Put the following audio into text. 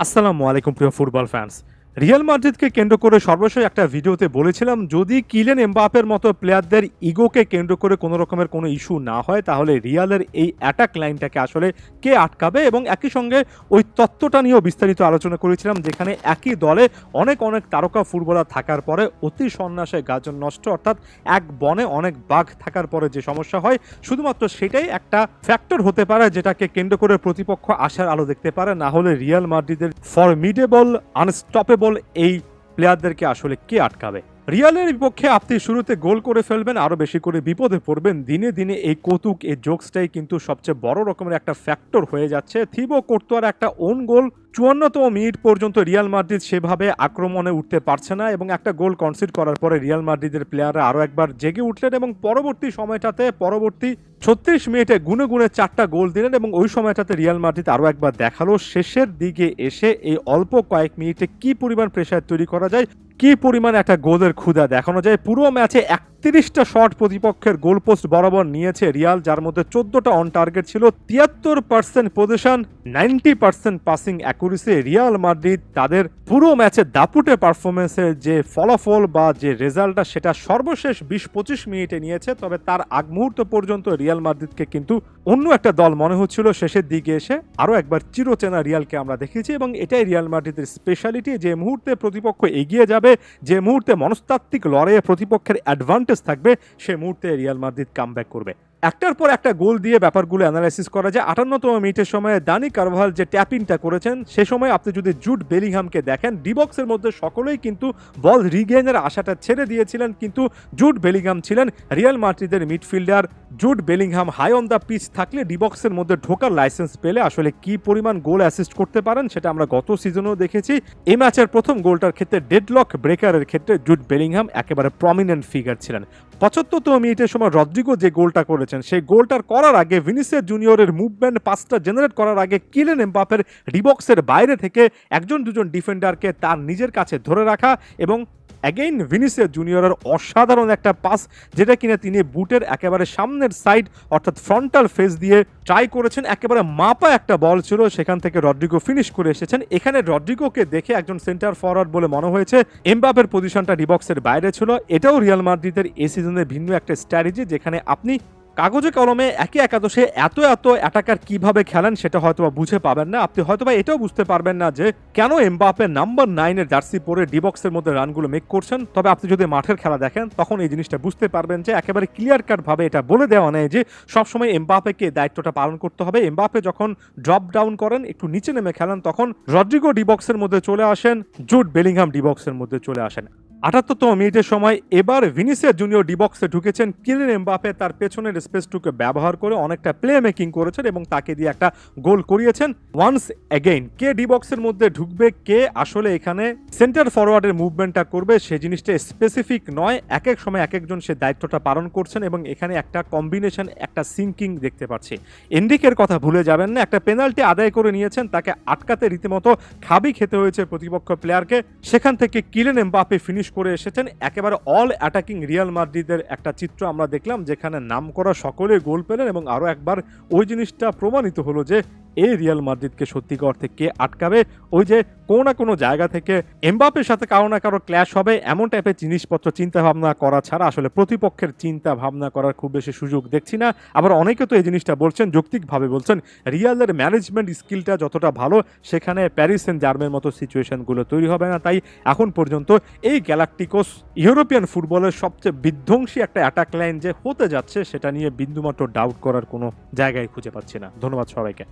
আসসালামু আলাইকুম প্রিয় ফুটবল ফ্যান্স। রিয়াল মাদ্রিদকে কেন্দ্র করে সর্বশেষ একটা ভিডিওতে বলেছিলাম যদি কিলিয়ান এমবাপ্পের মতো প্লেয়ারদের ইগোকে কেন্দ্র করে কোনো রকমের কোনো ইস্যু না হয় তাহলে রিয়ালের এই অ্যাটাক লাইনটাকে আসলে কে আটকাবে, এবং একই সঙ্গে ওই তত্ত্বটা নিয়েও বিস্তারিত আলোচনা করেছিলাম যেখানে একই দলে অনেক অনেক তারকা ফুটবলার থাকার পরে অতি সন্ন্যাসে গাজন নষ্ট, অর্থাৎ এক বনে অনেক বাঘ থাকার পরে যে সমস্যা হয় শুধুমাত্র সেটাই একটা ফ্যাক্টর হতে পারে যেটাকে কেন্দ্র করে প্রতিপক্ষ আশার আলো দেখতে পারে। না হলে রিয়াল মাদ্রিদের ফরমিডেবল আনস্টপেবল এই প্লেয়ারদেরকে আসলে কে আটকাবে? রিয়ালের বিপক্ষে আপনি শুরুতে গোল করে ফেলবেন, আরো বেশি করে বিপদে পড়বেন। দিনে দিনে এই কৌতুক, এই জোকসটাই কিন্তু সবচেয়ে বড় রকমের একটা ফ্যাক্টর হয়ে যাচ্ছে। থিবো কোর্তোয়ার একটা ওন গোল 54তম মিনিট পর্যন্ত রিয়াল মাদ্রিদ সেভাবে আক্রমণে উঠতে পারছে না, এবং একটা গোল কনসিড করার পরে রিয়াল মাদ্রিদের প্লেয়াররা আরও একবার জেগে উঠলেন এবং পরবর্তী সময়টাতে পরবর্তী 36 মিনিটে গুনে গুনে 4টা গোল দিলেন, এবং ওই সময়টাতে রিয়াল মাদ্রিদ আরও একবার দেখালো শেষের দিকে এসে এই অল্প কয়েক মিনিটে কি পরিমাণ প্রেসার তৈরি করা যায়, কি পরিমাণ একটা গোলের ক্ষুধা দেখানো যায়। পুরো ম্যাচে 31টা শট প্রতিপক্ষের গোলপোস্ট বরাবর নিয়েছে রিয়াল, যার মধ্যে 14টা অন টার্গেট ছিল, 73% position, 90% passing accuracy. Real Madrid তাদের পুরো ম্যাচে দাপুটে পারফরমেন্সের যে ফলাফল বা যে রেজাল্টটা সেটা সর্বশেষ 20-25 মিনিটে নিয়েছে। তবে তার আগ মুহূর্ত পর্যন্ত রিয়াল মাদ্রিদকে কিন্তু অন্য একটা দল মনে হচ্ছিল। শেষের দিকে এসে আরও একবার চিরচেনা রিয়ালকে আমরা দেখেছি, এবং এটাই রিয়াল মাদ্রিদের স্পেশালিটি। যে মুহূর্তে প্রতিপক্ষ এগিয়ে যাবে, যে মুহূর্তে মনস্তাত্ত্বিক লড়াইয়ে প্রতিপক্ষের অ্যাডভান্টেজ থাকবে, সে মুহূর্তে রিয়াল মাদ্রিদ কামব্যাক করবে। একটার পর একটা গোল দিয়ে ব্যাপারগুলো অ্যানালাইসিস করা যায়। 58তম মিনিটের সময় দানি কারভাল যে ট্যাপিংটা করেছেন, সে সময় আপনি যদি জুড বেলিংহামকে দেখেন, ডিবক্সের মধ্যে সকলেই কিন্তু বল রিগেইনের আশাটা ছেড়ে দিয়েছিলেন, কিন্তু জুড বেলিংহাম ছিলেন রিয়াল মাদ্রিদের midfielder. Jude Bellingham high on the pitch থাকলে ডিবক্সের মধ্যে ঢোকার লাইসেন্স পেলে আসলে কি পরিমাণ গোল অ্যাসিস্ট করতে পারেন সেটা আমরা গত সিজনেও দেখেছি। এই ম্যাচের প্রথম গোলটার ক্ষেত্রে ডেডলক ব্রেকারের ক্ষেত্রে জুড বেলিংহাম একেবারে প্রমিনেন্ট ফিগার ছিলেন। 75তম মিনিটের সময় রদ্রিগো যে গোলটা করেছেন, সেই গোলটার করার আগে ভিনিসিয়াস জুনিয়রের মুভমেন্ট পাসটা জেনারেট করার আগে কিলিয়ান এমবাপ্পের ডিবক্সের বাইরে থেকে একজন দুজন ডিফেন্ডারকে তার নিজের কাছে ধরে রাখা, এবং অ্যাগেইন ভিনিসিয়াস জুনিয়রের অসাধারণ একটা পাস, যেটা কিনা তিনি বুটের একেবারে সামনের সাইড অর্থাৎ ফ্রন্টাল ফেস দিয়ে ট্রাই করেছেন। একেবারে মাপা একটা বল ছিল, সেখান থেকে রদ্রিগো ফিনিশ করে এসেছেন। এখানে রদ্রিগোকে দেখে একজন সেন্টার ফরওয়ার্ড বলে মনে হয়েছে, এমবাপ্পের পজিশনটা ডিবক্সের বাইরে ছিল। এটাও রিয়াল মাদ্রিদের এই সিজনের ভিন্ন একটা স্ট্র্যাটেজি, যেখানে আপনি কাগজে কলমে একই একাদশে এত এত অ্যাটাকার কিভাবে খেলেন সেটা হয়তোবা বুঝে পাবেন না। আপনি হয়তোবা এটাও বুঝতে পারবেন না যে কেন এমবাপ্পে নাম্বার 9-এর জার্সি পরে ডিবক্সের মধ্যে রানগুলো মেক করছেন। তবে আপনি যদি মাঠের খেলা দেখেন তখন এই জিনিসটা বুঝতে পারবেন যে একেবারে ক্লিয়ার কাট ভাবে এটা বলে দেওয়া নেই যে সবসময় এমবাপ্পেকে দায়িত্বটা পালন করতে হবে। এমবাপ্পে যখন ড্রপ ডাউন করেন, একটু নিচে নেমে খেলেন, তখন রদ্রিগো ডিবক্সের মধ্যে চলে আসেন, জুড বেলিংহাম ডিবক্সের মধ্যে চলে আসেন। 78তম মিনিটের সময় এবার ভিনিসিয়াস জুনিয়র ডিবক্সে ঢুকেছেন। কিলিয়ান এমবাপ্পে তার পেছনের স্পেসটুকে ব্যবহার করে অনেকটা প্লে মেকিং করেছেন এবং তাকে দিয়ে একটা গোল করিয়েছেন। ওয়ান্স অ্যাগেইন কে ডিবক্সের মধ্যে ঢুকবে, কে আসলে এখানে সেন্টার ফরওয়ার্ডের মুভমেন্টটা করবে, সে জিনিসটা স্পেসিফিক নয়। এক এক সময় এক একজন সে দায়িত্বটা পালন করছেন, এবং এখানে একটা কম্বিনেশন, একটা সিঙ্কিং দেখতে পাচ্ছি। এনরিকের কথা ভুলে যাবেন না, একটা পেনাল্টি আদায় করে নিয়েছেন, তাকে আটকাতে রীতিমতো খাবি খেতে হয়েছে প্রতিপক্ষ প্লেয়ারকে। সেখান থেকে কিলিয়ান এমবাপ্পে ফিনিশ করে এসেছেন। একেবারে অল অ্যাটাকিং রিয়াল মাদ্রিদের একটা চিত্র আমরা দেখলাম, যেখানে নাম করা সকলে গোল পেলেন, এবং আরও একবার ওই জিনিসটা প্রমাণিত হলো যে এই রিয়াল মাদ্রিদকে সত্যিকার অর্থে কে আটকাবে। ওই যে কোনো না কোনো জায়গা থেকে এমবাপ্পের সাথে কারো না কারো ক্ল্যাশ হবে, এমন টাইপের জিনিসপত্র চিন্তা ভাবনা করা ছাড়া আসলে প্রতিপক্ষের চিন্তা ভাবনা করার খুব বেশি সুযোগ দেখছি না। আবার অনেকে তো এই জিনিসটা বলছেন, যৌক্তিকভাবে বলছেন, রিয়ালের ম্যানেজমেন্ট স্কিলটা যতটা ভালো সেখানে প্যারিস সেন্ট জার্মের মতো সিচুয়েশনগুলো তৈরি হবে না। তাই এখন পর্যন্ত এই গ্যালাকটিকোস ইউরোপিয়ান ফুটবলের সবচেয়ে বিধ্বংসী একটা অ্যাটাক লাইন যে হতে যাচ্ছে সেটা নিয়ে বিন্দুমাত্র ডাউট করার কোনো জায়গায় খুঁজে পাচ্ছি না। ধন্যবাদ সবাইকে।